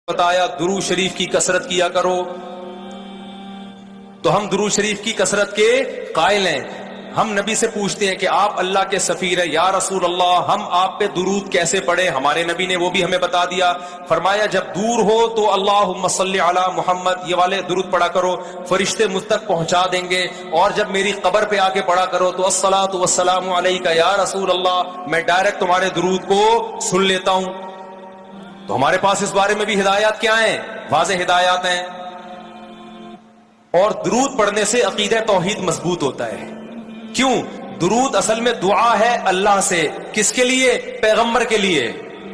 بتایا درود شریف کی کثرت کیا کرو، تو ہم درود شریف کی کثرت کے قائل ہیں. ہم نبی سے پوچھتے ہیں کہ آپ اللہ کے سفیر ہیں، یا رسول اللہ ہم آپ پہ درود کیسے پڑھیں؟ ہمارے نبی نے وہ بھی ہمیں بتا دیا. فرمایا جب دور ہو تو اللہم صلی علی محمد یہ والے درود پڑھا کرو، فرشتے مجھ تک پہنچا دیں گے. اور جب میری قبر پہ آ کے پڑھا کرو تو الصلاۃ والسلام علیک یا رسول اللہ، میں ڈائریکٹ تمہارے درود کو سن لیتا ہوں. تو ہمارے پاس اس بارے میں بھی ہدایات کیا ہیں؟ واضح ہدایات ہیں. اور درود پڑھنے سے عقیدہ توحید مضبوط ہوتا ہے. کیوں؟ درود اصل میں دعا ہے اللہ سے. کس کے لیے؟ پیغمبر کے لیے.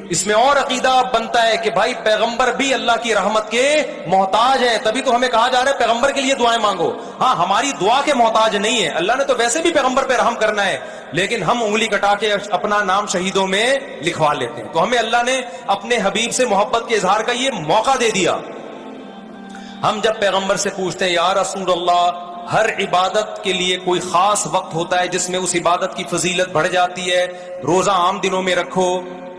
اس میں اور عقیدہ بنتا ہے کہ بھائی پیغمبر بھی اللہ کی رحمت کے محتاج ہیں، تبھی تو ہمیں کہا جا رہا ہے پیغمبر کے لیے دعائیں مانگو. ہاں ہماری دعا کے محتاج نہیں ہے، اللہ نے تو ویسے بھی پیغمبر پہ رحم کرنا ہے، لیکن ہم انگلی کٹا کے اپنا نام شہیدوں میں لکھوا لیتے ہیں. تو ہمیں اللہ نے اپنے حبیب سے محبت کے اظہار کا یہ موقع دے دیا. ہم جب پیغمبر سے پوچھتے ہیں یا رسول اللہ، ہر عبادت کے لیے کوئی خاص وقت ہوتا ہے جس میں اس عبادت کی فضیلت بڑھ جاتی ہے. روزہ عام دنوں میں رکھو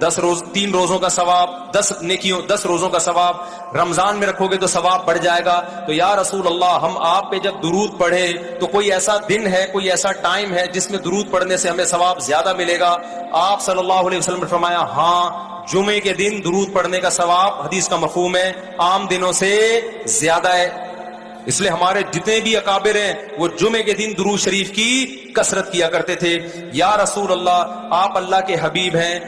3 روزوں کا ثواب، 10 روزوں کا ثواب. رمضان میں رکھو گے تو ثواب بڑھ جائے گا. تو یا رسول اللہ ہم آپ پہ جب درود پڑھے تو کوئی ایسا دن ہے، کوئی ایسا ٹائم ہے جس میں درود پڑھنے سے ہمیں ثواب زیادہ ملے گا؟ آپ صلی اللہ علیہ وسلم نے فرمایا ہاں، جمعے کے دن درود پڑھنے کا ثواب حدیث کا مفہوم ہے عام دنوں سے زیادہ ہے. اس لیے ہمارے جتنے بھی اکابر ہیں وہ جمعے کے دن درود شریف کی کثرت کیا کرتے تھے. یا رسول اللہ آپ اللہ کے حبیب ہیں،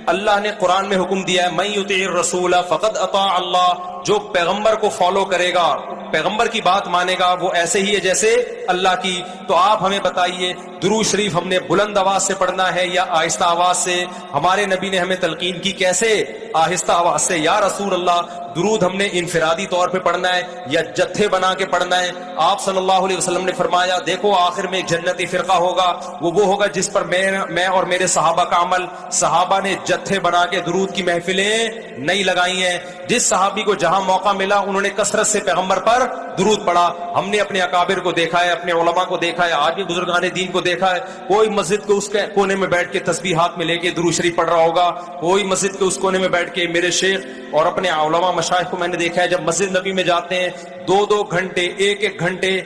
اللہ نے قرآن میں حکم دیا ہے من یطع الرسول فقد اطاع اللہ، جو پیغمبر کو فالو کرے گا، پیغمبر کی بات مانے گا، وہ ایسے ہی ہے جیسے اللہ کی. تو آپ ہمیں بتائیے درود شریف ہم نے بلند آواز سے پڑھنا ہے یا آہستہ آواز سے؟ ہمارے نبی نے ہمیں تلقین کی کیسے؟ آہستہ آواز سے. یا رسول اللہ درود ہم نے انفرادی طور پہ پڑھنا ہے یا جتھے بنا کے پڑھنا ہے؟ آپ صلی اللہ علیہ وسلم نے فرمایا دیکھو آخر میں ایک جنتی فرقہ ہوگا، وہ ہوگا جس پر میں اور میرے صحابہ کا عمل. صحابہ نے جتھے بنا کے درود کی محفلیں نہیں لگائی ہیں. جس صحابی کو جہاں موقع ملا انہوں نے کثرت سے پیغمبر پر درود پڑھا. ہم نے اپنے اکابر کو دیکھا ہے، اپنے علماء کو دیکھا ہے، آج بھی بزرگان دین کو دیکھا ہے، کوئی مسجد کے اس کونے میں بیٹھ کے تسبیح ہاتھ میں لے کے درود شریف پڑھ رہا ہوگا، کوئی مسجد کے اس کونے میں بیٹھ کے. میرے شیخ اور اپنے علماء مشائخ کو میں نے دیکھا ہے جب مسجد نبی میں جاتے ہیں 2 گھنٹے 1 گھنٹے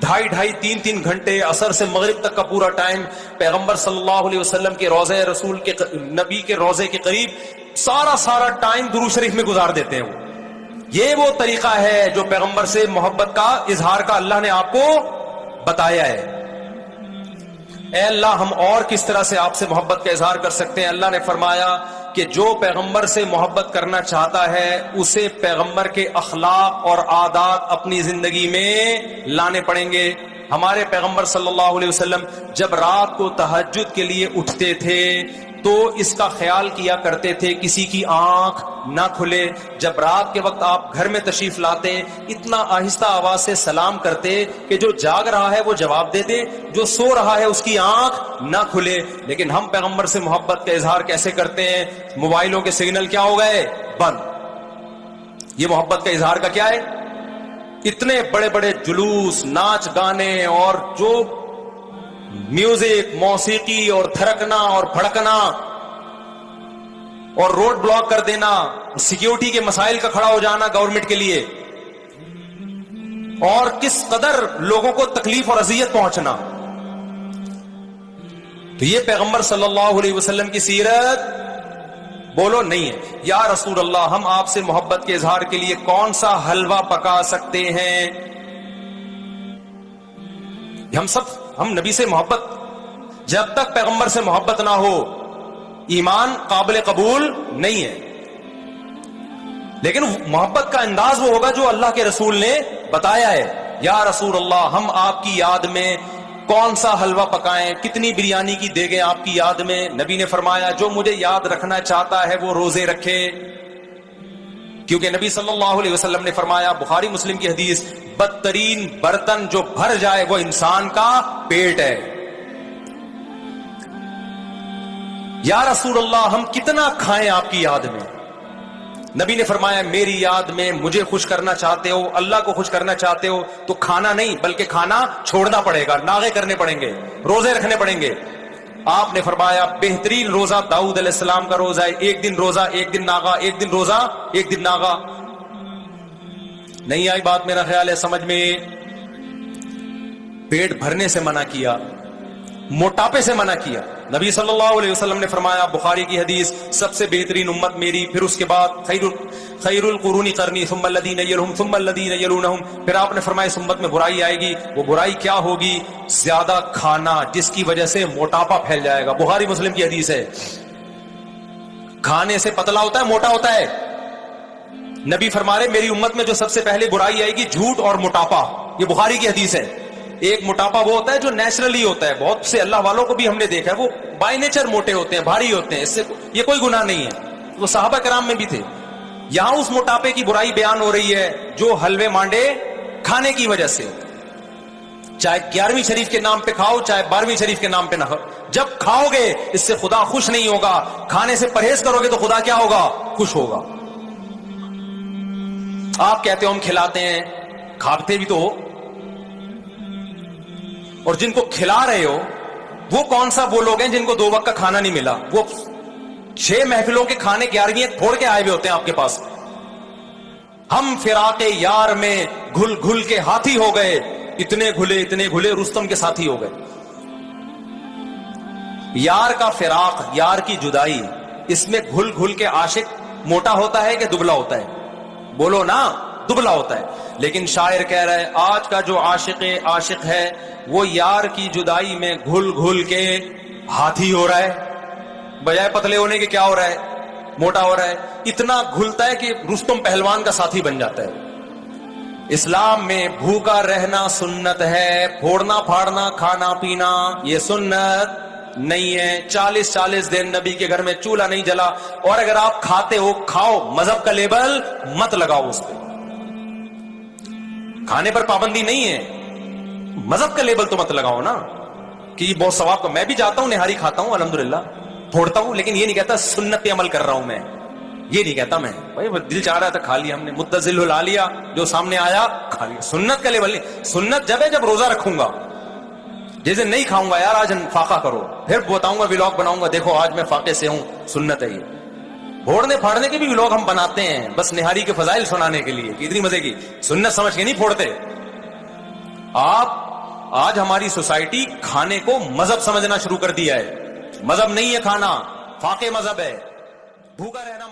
2.5 3 گھنٹے عصر سے مغرب تک کا پورا ٹائم پیغمبر صلی اللہ علیہ وسلم کے روضہ رسول کے نبی کے روضے کے قریب سارا ٹائم درود شریف میں گزار دیتے ہیں. یہ وہ طریقہ ہے جو پیغمبر سے محبت کا اظہار کا اللہ نے آپ کو بتایا ہے. اے اللہ ہم اور کس طرح سے آپ سے محبت کا اظہار کر سکتے ہیں؟ اللہ نے فرمایا کہ جو پیغمبر سے محبت کرنا چاہتا ہے اسے پیغمبر کے اخلاق اور عادات اپنی زندگی میں لانے پڑیں گے. ہمارے پیغمبر صلی اللہ علیہ وسلم جب رات کو تہجد کے لیے اٹھتے تھے تو اس کا خیال کیا کرتے تھے کسی کی آنکھ نہ کھلے. جب رات کے وقت آپ گھر میں تشریف لاتے اتنا آہستہ آواز سے سلام کرتے کہ جو جاگ رہا ہے وہ جواب دے دے، جو سو رہا ہے اس کی آنکھ نہ کھلے. لیکن ہم پیغمبر سے محبت کا اظہار کیسے کرتے ہیں؟ موبائلوں کے سگنل کیا ہو گئے؟ بند. یہ محبت کا اظہار کا کیا ہے؟ اتنے بڑے بڑے جلوس، ناچ گانے اور جو میوزک، موسیقی اور تھرکنا اور بھڑکنا اور روڈ بلاک کر دینا، سیکیورٹی کے مسائل کا کھڑا ہو جانا گورنمنٹ کے لیے، اور کس قدر لوگوں کو تکلیف اور اذیت پہنچنا. تو یہ پیغمبر صلی اللہ علیہ وسلم کی سیرت بولو نہیں ہے. یا رسول اللہ ہم آپ سے محبت کے اظہار کے لیے کون سا حلوہ پکا سکتے ہیں؟ ہم نبی سے محبت، جب تک پیغمبر سے محبت نہ ہو ایمان قابل قبول نہیں ہے. لیکن محبت کا انداز وہ ہوگا جو اللہ کے رسول نے بتایا ہے. یا رسول اللہ ہم آپ کی یاد میں کون سا حلوہ پکائیں، کتنی بریانی کی دیگیں آپ کی یاد میں؟ نبی نے فرمایا جو مجھے یاد رکھنا چاہتا ہے وہ روزے رکھے. کیونکہ نبی صلی اللہ علیہ وسلم نے فرمایا، بخاری مسلم کی حدیث، بدترین برتن جو بھر جائے وہ انسان کا پیٹ ہے. یا رسول اللہ ہم کتنا کھائیں آپ کی یاد میں؟ نبی نے فرمایا میری یاد میں مجھے خوش کرنا چاہتے ہو، اللہ کو خوش کرنا چاہتے ہو تو کھانا نہیں بلکہ کھانا چھوڑنا پڑے گا، ناغے کرنے پڑیں گے، روزے رکھنے پڑیں گے. آپ نے فرمایا بہترین روزہ داؤد علیہ السلام کا روزہ ہے، 1 دن روزہ 1 دن ناغا، 1 دن روزہ 1 دن ناغا. نہیں آئی بات میرا خیال ہے سمجھ میں. پیٹ بھرنے سے منع کیا, موٹاپے سے منع کیا. نبی صلی اللہ علیہ وسلم نے فرمایا, بخاری کی حدیث, سب سے بہترین امت میری, پھر اس کے بعد خیر القرون قرنی ثم الذین یلونہم ثم الذین یلونہم. پھر آپ نے فرمایا اس امت میں برائی آئے گی. وہ برائی کیا ہوگی؟ زیادہ کھانا, جس کی وجہ سے موٹاپا پھیل جائے گا. بخاری مسلم کی حدیث ہے. کھانے سے پتلا ہوتا ہے, موٹا ہوتا ہے. نبی فرما رہے میری امت میں جو سب سے پہلے برائی آئے گی جھوٹ اور موٹاپا. یہ بخاری کی حدیث ہے. ایک موٹاپا وہ ہوتا ہے جو نیچرلی ہوتا ہے, بہت سے اللہ والوں کو بھی ہم نے دیکھا ہے وہ بائی نیچر موٹے ہوتے ہیں, بھاری ہوتے ہیں, اس سے یہ کوئی گناہ نہیں ہے, وہ صحابہ کرام میں بھی تھے. یہاں اس موٹاپے کی برائی بیان ہو رہی ہے جو حلوے مانڈے کھانے کی وجہ سے, چاہے 11ویں شریف کے نام پہ کھاؤ چاہے 12ویں شریف کے نام پہ نہ کھاؤ, جب کھاؤ گے اس سے خدا خوش نہیں ہوگا. کھانے سے پرہیز کرو گے تو خدا کیا ہوگا؟ خوش ہوگا. آپ کہتے ہو ہم کھلاتے ہیں, کھاتے بھی تو ہو, اور جن کو کھلا رہے ہو وہ کون سا وہ لوگ ہیں جن کو 2 وقت کا کھانا نہیں ملا؟ وہ 6 محفلوں کے کھانے 11ویں پھوڑ کے آئے ہوئے ہوتے ہیں آپ کے پاس. ہم فراق یار میں گھل گھل کے ہاتھی ہو گئے, اتنے گھلے رستم کے ساتھی ہو گئے. یار کا فراق, یار کی جدائی, اس میں گھل گھل کے عاشق موٹا ہوتا ہے کہ دبلا ہوتا ہے؟ بولو نا, دبلا ہوتا ہے. لیکن شاعر کہہ رہا ہے آج کا جو عاشق ہے وہ یار کی جدائی میں گھل گھل کے ہاتھی ہو رہا ہے, بجائے پتلے ہونے کے کیا ہو رہا ہے؟ موٹا ہو رہا ہے. اتنا گھلتا ہے کہ رستم پہلوان کا ساتھی بن جاتا ہے. اسلام میں بھوکا رہنا سنت ہے, پھوڑنا پھاڑنا کھانا پینا یہ سنت نہیں ہے. 40 دن نبی کے گھر میں چولہا نہیں جلا, اور اگر آپ کھاتے ہو کھاؤ, مذہب کا لیبل مت لگاؤ اس پہ. کھانے پر پابندی نہیں ہے, مذہب کا لیبل تو مت لگاؤ نا کہ یہ بہت ثواب کا. میں بھی جاتا ہوں, نہاری کھاتا ہوں الحمدللہ, پھوڑتا ہوں, لیکن یہ نہیں کہتا سنت پہ عمل کر رہا ہوں میں, یہ نہیں کہتا میں. بھائی دل چاہ رہا تھا کھا لیا ہم نے, متزل لا لیا, جو سامنے آیا کھا لیا. سنت کا لیبل نہیں. سنت جب ہے جب روزہ رکھوں گا, جیسے نہیں کھاؤں گا یار آج فاقہ کرو, پھر بتاؤں گا ولاگ بناؤں گا, دیکھو آج میں فاقے سے ہوں, سنت ہے یہ. پھوڑنے پھاڑنے کے بھی ولاگ ہم بناتے ہیں بس نہاری کے فضائل سنانے کے لیے, اتنی مزے کی سنت سمجھ کے نہیں پھوڑتے. آپ آج ہماری سوسائٹی کھانے کو مذہب سمجھنا شروع کر دیا ہے. مذہب نہیں ہے کھانا, فاقے مذہب ہے. بھوکا رہنا